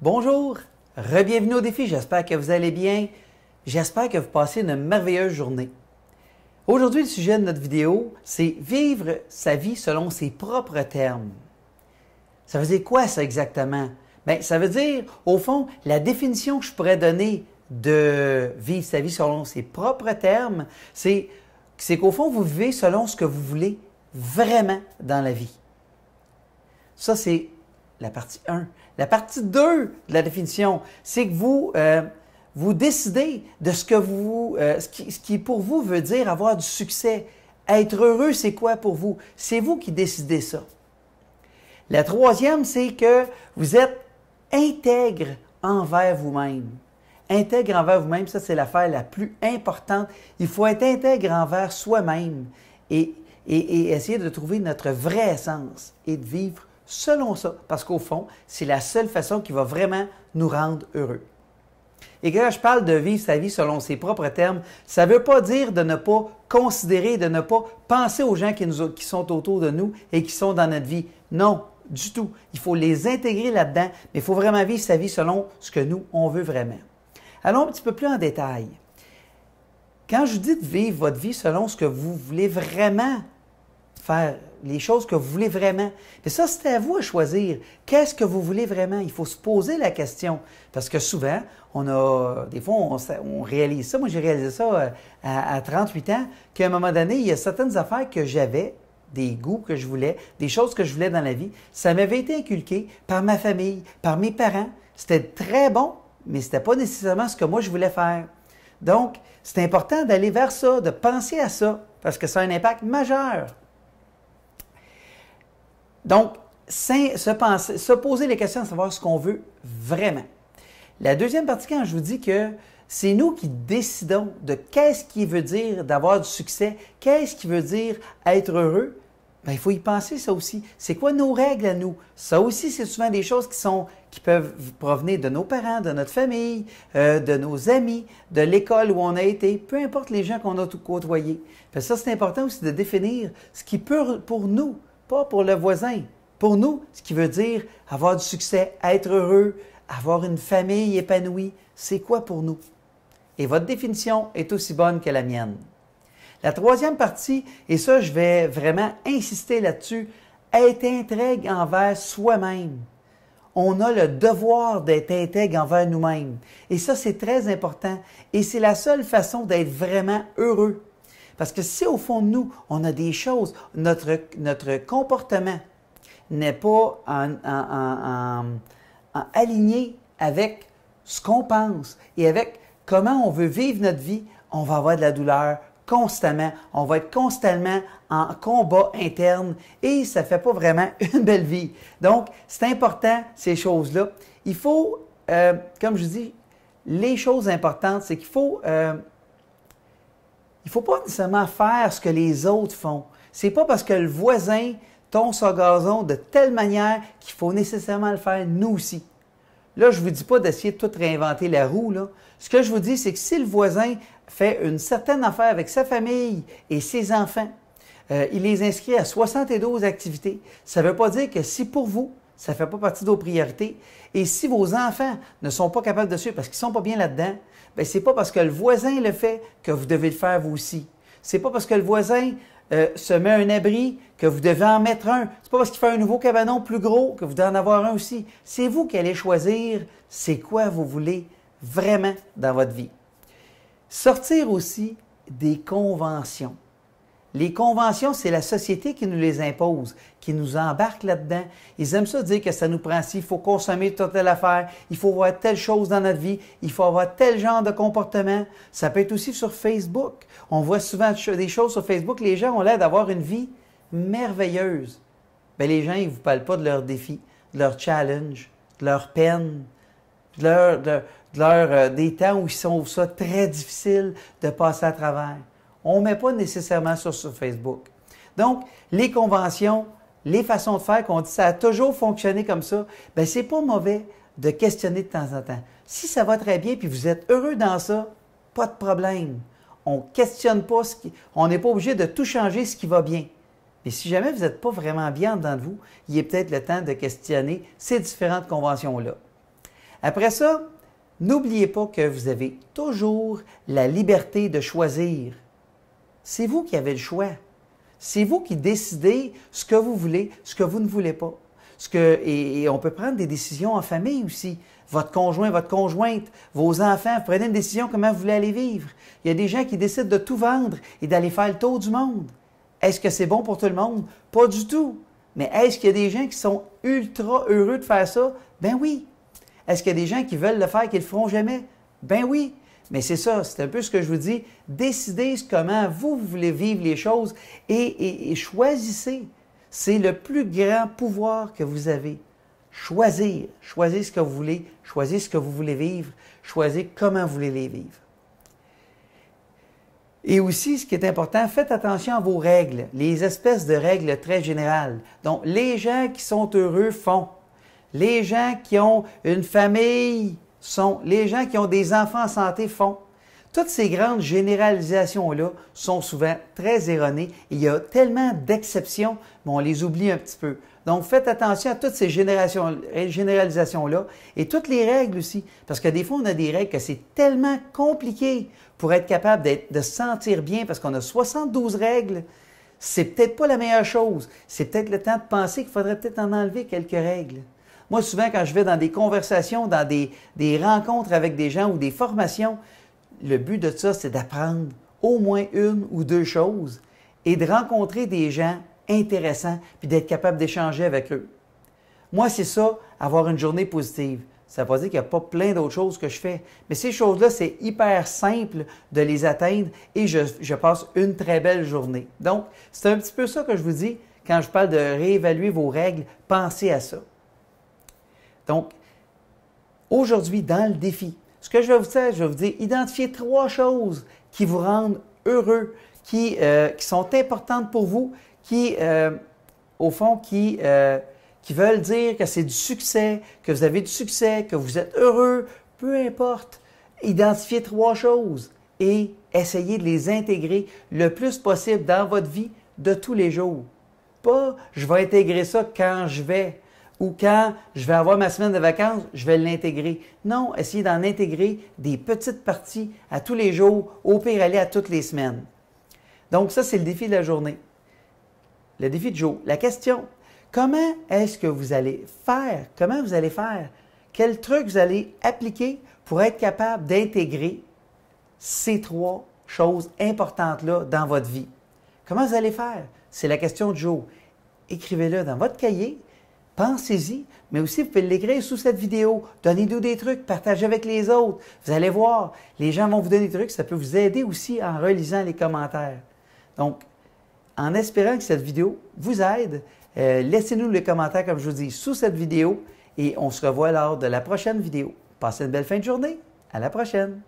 Bonjour, re-bienvenue au défi, j'espère que vous allez bien, j'espère que vous passez une merveilleuse journée. Aujourd'hui, le sujet de notre vidéo, c'est vivre sa vie selon ses propres termes. Ça veut dire quoi ça exactement? Bien, ça veut dire, au fond, la définition que je pourrais donner de vivre sa vie selon ses propres termes, c'est qu'au fond, vous vivez selon ce que vous voulez vraiment dans la vie. Ça, c'est la partie 1. La partie 2 de la définition, c'est que vous décidez de ce qui pour vous veut dire avoir du succès. Être heureux, c'est quoi pour vous? C'est vous qui décidez ça. La troisième, c'est que vous êtes intègre envers vous-même. Intègre envers vous-même, ça c'est l'affaire la plus importante. Il faut être intègre envers soi-même et essayer de trouver notre vraie essence et de vivre selon ça, parce qu'au fond, c'est la seule façon qui va vraiment nous rendre heureux. Et quand je parle de vivre sa vie selon ses propres termes, ça ne veut pas dire de ne pas considérer, de ne pas penser aux gens qui sont autour de nous et qui sont dans notre vie. Non, du tout. Il faut les intégrer là-dedans, mais il faut vraiment vivre sa vie selon ce que nous, on veut vraiment. Allons un petit peu plus en détail. Quand je vous dis de vivre votre vie selon ce que vous voulez vraiment faire, les choses que vous voulez vraiment. Mais ça, c'est à vous à choisir. Qu'est-ce que vous voulez vraiment? Il faut se poser la question. Parce que souvent, des fois, on réalise ça. Moi, j'ai réalisé ça à 38 ans, qu'à un moment donné, il y a certaines affaires que j'avais, des goûts que je voulais, des choses que je voulais dans la vie. Ça m'avait été inculqué par ma famille, par mes parents. C'était très bon, mais ce n'était pas nécessairement ce que moi, je voulais faire. Donc, c'est important d'aller vers ça, de penser à ça, parce que ça a un impact majeur. Donc, se poser les questions à savoir ce qu'on veut vraiment. La deuxième partie, quand je vous dis que c'est nous qui décidons de qu'est-ce qui veut dire d'avoir du succès, qu'est-ce qui veut dire être heureux, bien, il faut y penser ça aussi. C'est quoi nos règles à nous? Ça aussi, c'est souvent des choses qui peuvent provenir de nos parents, de notre famille, de nos amis, de l'école où on a été, peu importe les gens qu'on a côtoyés. Parce que ça, c'est important aussi de définir ce qui peut pour nous, pas pour le voisin. Pour nous, ce qui veut dire avoir du succès, être heureux, avoir une famille épanouie, c'est quoi pour nous? Et votre définition est aussi bonne que la mienne. La troisième partie, et ça, je vais vraiment insister là-dessus, être intègre envers soi-même. On a le devoir d'être intègre envers nous-mêmes. Et ça, c'est très important. Et c'est la seule façon d'être vraiment heureux. Parce que si au fond de nous, on a des choses, notre comportement n'est pas aligné avec ce qu'on pense et avec comment on veut vivre notre vie, on va avoir de la douleur constamment. On va être constamment en combat interne et ça ne fait pas vraiment une belle vie. Donc, c'est important, ces choses-là. Il faut, comme je dis, les choses importantes, c'est qu'il faut... il ne faut pas nécessairement faire ce que les autres font. Ce n'est pas parce que le voisin tombe sur le gazon de telle manière qu'il faut nécessairement le faire nous aussi. Là, je ne vous dis pas d'essayer de tout réinventer la roue, là. Ce que je vous dis, c'est que si le voisin fait une certaine affaire avec sa famille et ses enfants, il les inscrit à 72 activités, ça ne veut pas dire que si pour vous, ça ne fait pas partie de vos priorités, et si vos enfants ne sont pas capables de suivre parce qu'ils ne sont pas bien là-dedans, bien, ce n'est pas parce que le voisin le fait que vous devez le faire vous aussi. Ce n'est pas parce que le voisin se met un abri que vous devez en mettre un. Ce n'est pas parce qu'il fait un nouveau cabanon plus gros que vous devez en avoir un aussi. C'est vous qui allez choisir c'est quoi vous voulez vraiment dans votre vie. Sortir aussi des conventions. Les conventions, c'est la société qui nous les impose, qui nous embarque là-dedans. Ils aiment ça dire que ça nous prend ci, il faut consommer telle affaire, il faut voir telle chose dans notre vie, il faut avoir tel genre de comportement. Ça peut être aussi sur Facebook. On voit souvent des choses sur Facebook, les gens ont l'air d'avoir une vie merveilleuse. Bien, les gens, ils ne vous parlent pas de leurs défis, de leurs challenges, de leurs peines, des temps où ils sont ça très difficile de passer à travers. On ne met pas nécessairement ça sur Facebook. Donc, les conventions, les façons de faire qu'on dit ça a toujours fonctionné comme ça, bien, ce n'est pas mauvais de questionner de temps en temps. Si ça va très bien puis vous êtes heureux dans ça, pas de problème. On ne questionne pas on n'est pas obligé de tout changer ce qui va bien. Mais si jamais vous n'êtes pas vraiment bien dedans de vous, il est peut-être le temps de questionner ces différentes conventions-là. Après ça, n'oubliez pas que vous avez toujours la liberté de choisir. C'est vous qui avez le choix. C'est vous qui décidez ce que vous voulez, ce que vous ne voulez pas. Et on peut prendre des décisions en famille aussi. Votre conjoint, votre conjointe, vos enfants, vous prenez une décision comment vous voulez aller vivre. Il y a des gens qui décident de tout vendre et d'aller faire le tour du monde. Est-ce que c'est bon pour tout le monde? Pas du tout. Mais est-ce qu'il y a des gens qui sont ultra heureux de faire ça? Ben oui. Est-ce qu'il y a des gens qui veulent le faire et qui ne le feront jamais? Ben oui. Mais c'est ça, c'est un peu ce que je vous dis. Décidez comment vous voulez vivre les choses et choisissez. C'est le plus grand pouvoir que vous avez. Choisir. Choisir ce que vous voulez, choisir ce que vous voulez vivre, choisir comment vous voulez les vivre. Et aussi, ce qui est important, faites attention à vos règles, les espèces de règles très générales. Donc, les gens qui sont heureux font. Les gens qui ont une famille sont. Les gens qui ont des enfants en santé font. Toutes ces grandes généralisations-là sont souvent très erronées. Il y a tellement d'exceptions, mais on les oublie un petit peu. Donc, faites attention à toutes ces généralisations-là et toutes les règles aussi. Parce que des fois, on a des règles que c'est tellement compliqué pour être capable de se sentir bien parce qu'on a 72 règles. C'est peut-être pas la meilleure chose. C'est peut-être le temps de penser qu'il faudrait peut-être en enlever quelques règles. Moi, souvent, quand je vais dans des conversations, dans des rencontres avec des gens ou des formations, le but de ça, c'est d'apprendre au moins une ou deux choses et de rencontrer des gens intéressants puis d'être capable d'échanger avec eux. Moi, c'est ça, avoir une journée positive. Ça ne veut pas dire qu'il n'y a pas plein d'autres choses que je fais, mais ces choses-là, c'est hyper simple de les atteindre et je passe une très belle journée. Donc, c'est un petit peu ça que je vous dis quand je parle de réévaluer vos règles, pensez à ça. Donc, aujourd'hui, dans le défi, ce que je vais vous faire, je vais vous dire, identifiez 3 choses qui vous rendent heureux, qui sont importantes pour vous, au fond, qui veulent dire que c'est du succès, que vous avez du succès, que vous êtes heureux, peu importe. Identifiez 3 choses et essayez de les intégrer le plus possible dans votre vie de tous les jours. Pas « je vais intégrer ça quand je vais » ou quand je vais avoir ma semaine de vacances, je vais l'intégrer. Non, essayez d'en intégrer des petites parties à tous les jours, au pire aller à toutes les semaines. Donc ça, c'est le défi de la journée. Le défi de jour. La question, comment est-ce que vous allez faire? Comment vous allez faire? Quel truc vous allez appliquer pour être capable d'intégrer ces 3 choses importantes-là dans votre vie? Comment vous allez faire? C'est la question du jour. Écrivez-le dans votre cahier. Pensez-y, mais aussi vous pouvez l'écrire sous cette vidéo. Donnez-nous des trucs, partagez avec les autres. Vous allez voir, les gens vont vous donner des trucs, ça peut vous aider aussi en relisant les commentaires. Donc, en espérant que cette vidéo vous aide, laissez-nous les commentaires, comme je vous dis, sous cette vidéo et on se revoit lors de la prochaine vidéo. Passez une belle fin de journée. À la prochaine!